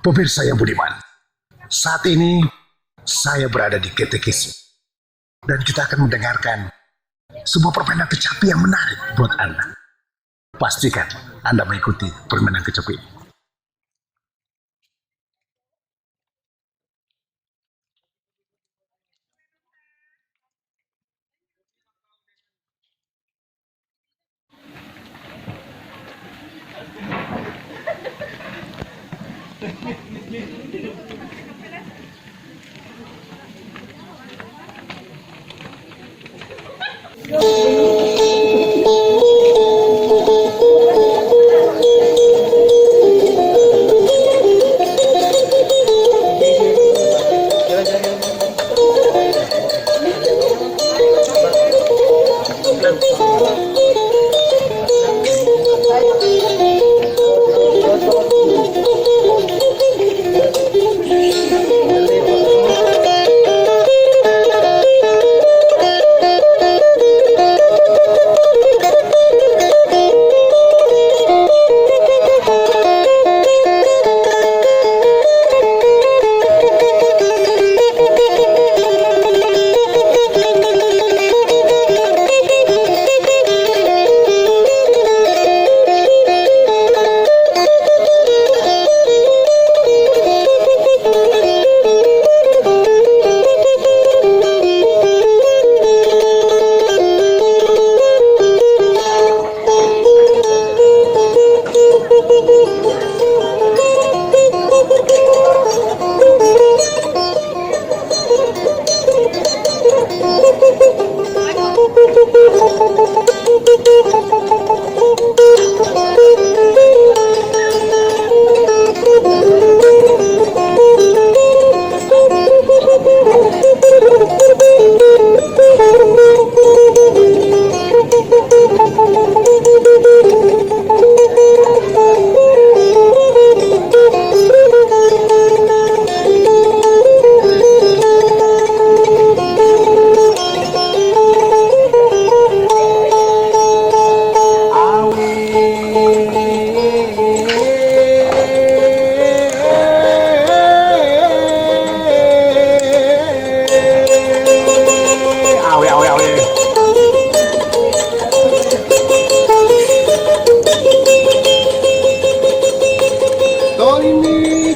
Pemirsa yang budiman, saat ini saya berada di Ketekis dan kita akan mendengarkan sebuah permainan kecapi yang menarik buat Anda. Pastikan Anda mengikuti permainan kecapi ini.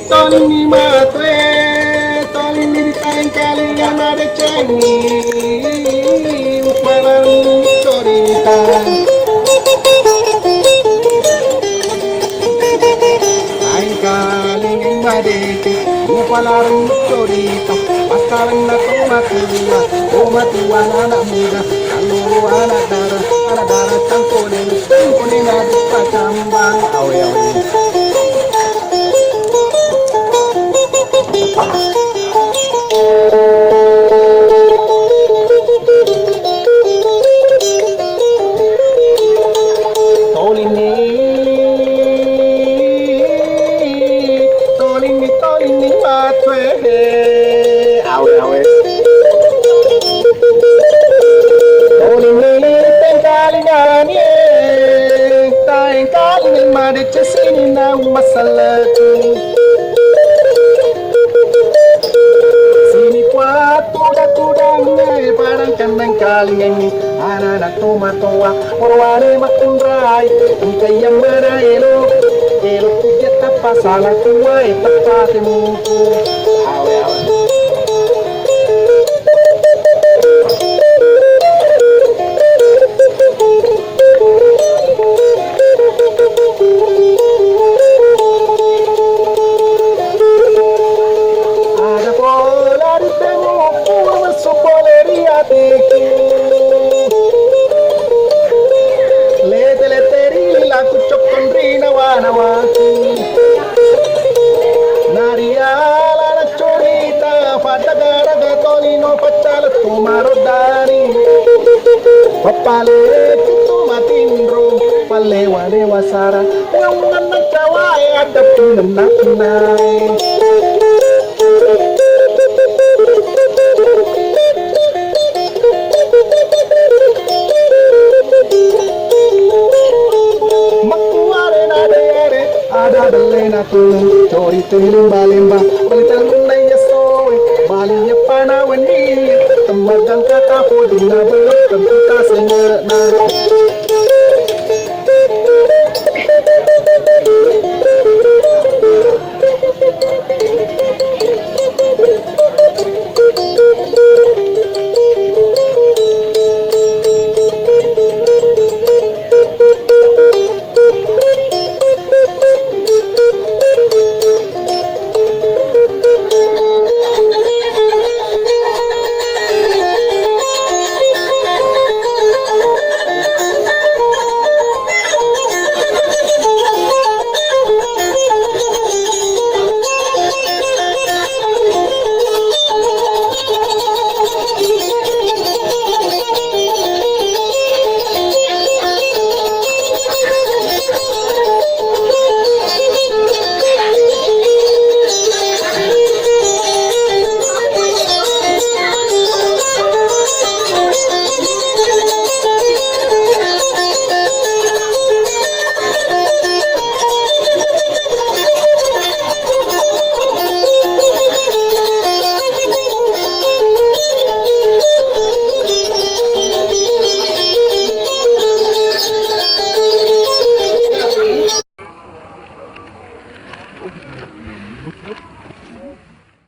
Tolini matre, tolini di kain kalian ada cengi, uparan corita. Kain kalian badete, uparan corita. Pasaran na tomatua anak muda, kalau anak darah tangkolen ada pacambang, awe. Tolini matre, awe. Tolini tengkalingan made cesini na masalah. Kandang kalingan anak tomatoa orwane makundrai engkai yang mana elo kujeta pasala kuai tepate muku awe ada bola di tengok purwa sopoleria Nariala na chorita Fatagara gatolino pachala tumarodani Papale kito matindro Palewa lewa sara Wangan na chawai ada pinam na pinay Makuare na de ada bele natulog Chori tiling balimba Balitan na yasoy Bali niya panawan niya Tamagang kakapoding na balot Tagputa sa na